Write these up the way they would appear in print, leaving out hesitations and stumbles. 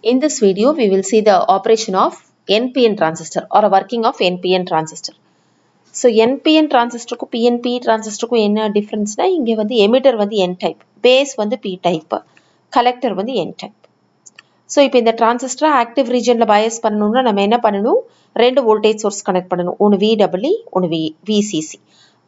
In this video, we will see the operation of NPN transistor or a working of NPN transistor. So, NPN transistor ku PNP transistor ku enna difference na inge vandu emitter vandu N type, base vandu P type, collector vandu N type. So, இப்போ இந்த transistor active regionல bias பண்ணனும்னா நம்ம என்ன பண்ணனும்? ரெண்டு voltage source connect பண்ணனும். ஒன்னு VEE, ஒன்னு VCC.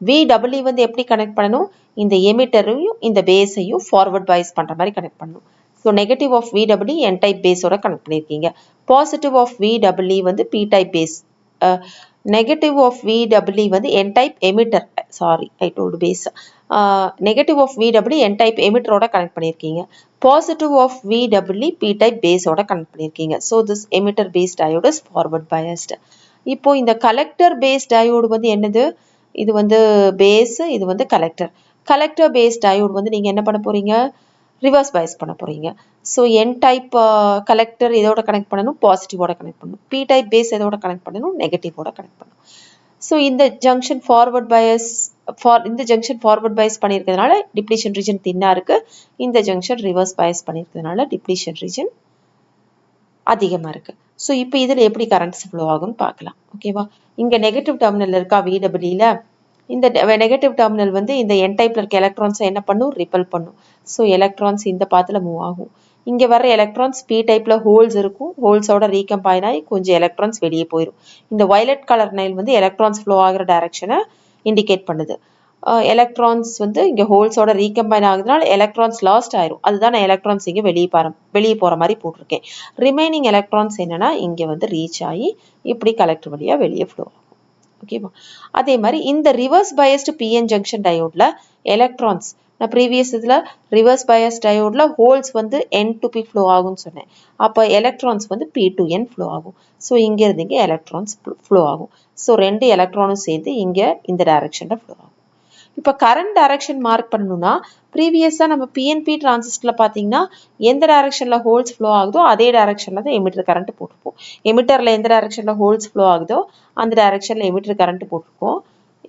VEE வந்து எப்படி connect பண்ணனும்? இந்த emitterையும் இந்த baseஐயும் forward bias பண்ற மாதிரி connect பண்ணனும். So, negative of VEE N type base ஓட connect பண்ணிருக்கீங்க. Positive of VEE வந்து P type base. Negative of VEE வந்து N type emitter. Sorry, I told base. Negative of VEE N type emitter ஓட connect பண்ணிருக்கீங்க. Positive of VEE P type base ஓட connect பண்ணிருக்கீங்க. So, this emitter based diode is forward biased. இப்போ இந்த collector based diode வந்து என்னது? இது வந்து base, இது வந்து collector. Collector based diode வந்து நீங்க என்ன பண்ண போறீங்க? Reverse bias பண்ண போறீங்க. So, N type collector இதோட connect பண்ணனும், positive ஓட connect பண்ணனும். P type base இதோட connect பண்ணனும், negative ஓட connect பண்ணனும். So, இந்த junction forward bias பண்ணியிருக்கிறதுனால depletion region thinனா இருக்கு. இந்த junction reverse bias பண்ணியிருக்கிறதுனால depletion region அதிகமா இருக்கு. So, இப்போ இதில் எப்படி currents flow ஆகும்னு பார்க்கலாம். ஓகேவா? இங்க negative terminal இருக்கா VEEல? இந்த negative terminal வந்து இந்த N typeல இருக்க electrons என்ன பண்ணும்? Repel பண்ணும். So, electrons இந்த பாத்துல move ஆகும். இங்க வர்ற electrons P typeல holes இருக்கும். holes ஓட recombine ஆகி கொஞ்சம் electrons வெளியே போயிரும். இந்த violet color nail வந்து electrons flow ஆகிற direction indicate பண்ணுது. electrons வந்து இங்க holes ஓட recombine ஆகுதுனால electrons lost ஆயிரும். அதுதான் நான் electrons இங்க வெளியே போற மாதிரி போட்டிருக்கேன். remaining electrons என்னன்னா இங்க வந்து reach ஆகி இப்படி collector வழியா வெளியே flow ஆகும். ஓகேவா? அதே மாதிரி இந்த reverse biased PN junction diode electrons நான் previous இதுல reverse biased diode holes வந்து N to P flow ஆகும்னு சொன்னேன். அப்ப electrons வந்து P to N flow ஆகும். So, இங்க இருந்து இங்க electrons flow ஆகும். So, ரெண்டு electrons சேர்ந்து இங்க இந்த directionல flow ஆகும். இப்ப current direction mark பண்ணனும்னா previousா நம்ம PNP transistorல பாத்தீங்கன்னா எந்த directionல holes flow ஆகுதோ அதே directionல தான் emitter current போட்டுருப்போம். emitterல எந்த directionல holes flow ஆகுதோ அந்த directionல emitter current போட்டுருப்போம்.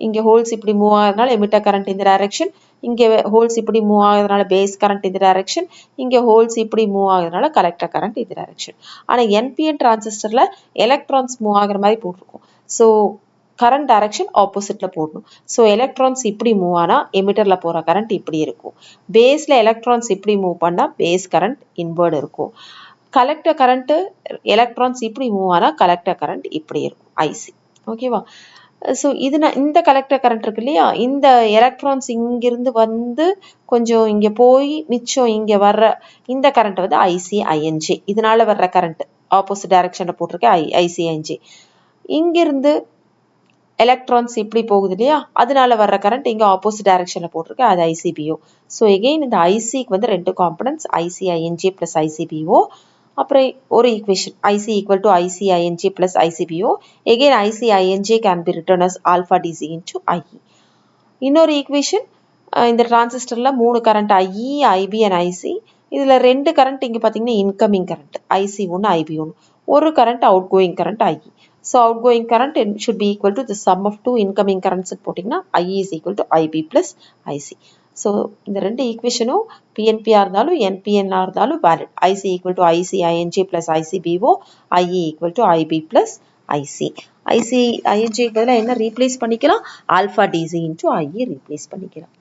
இங்க holes இப்படி move ஆகுறதுனால emitter current இந்த direction, இங்க holes இப்படி move ஆகுறதுனால base current இந்த direction, இங்க holes இப்படி move ஆகுறதுனால collector current இந்த direction. ஆனா NPN transistorல electrons move ஆகுற மாதிரி போட்டுருக்கோம். So, current direction oppositeல போடணும். So, electrons இப்படி move ஆனா emitterல போற current இப்படி இருக்கும். baseல electrons இப்படி move பண்ணா base current inward இருக்கும். collector current electrons இப்படி move ஆனா collector current இப்படி இருக்கும். IC. ஓகேவா? So, இந்த collector current இருக்கு இல்லையா? இந்த electrons இங்கிருந்து வந்து கொஞ்சம் இங்க போய் மிச்சம் இங்க வர்ற இந்த current வந்து IC-INJ. இதனால வர்ற current opposite directionல போட்டிருக்கேன் IC-INJ. இங்கிருந்து electrons இப்படி போகுது இல்லையா? அதனால வர்ற current இங்க opposite directionல போட்டிருக்கேன் அது ICBO. So, again இந்த ICக்கு வந்து ரெண்டு components IC-INJ plus ICBO. அப்புறம் ஒரு equation IC equal to IC-INJ plus ICBO. Again IC-INJ can be written as alpha DC into IE. இன்னொரு equation இந்த transistorல மூணு current IE, IB and IC. இதுல ரெண்டு current இங்க பாத்தீங்கன்னா incoming current IC1, IB1. ஒரு current outgoing current IE. So, outgoing current should be equal to the sum of two incoming currents போட்டிங்கன்னா IE is equal to IB plus IC. So, இந்த ரெண்டு equationம் PNP இருந்தாலும் NPN இருந்தாலும் valid. IC equal to IC-INJ plus ICBO, IE equal to IB plus IC. IC-INJ பதிலா என்ன replace பண்ணிக்கலாம்? Alpha DC into IE replace பண்ணிக்கலாம்.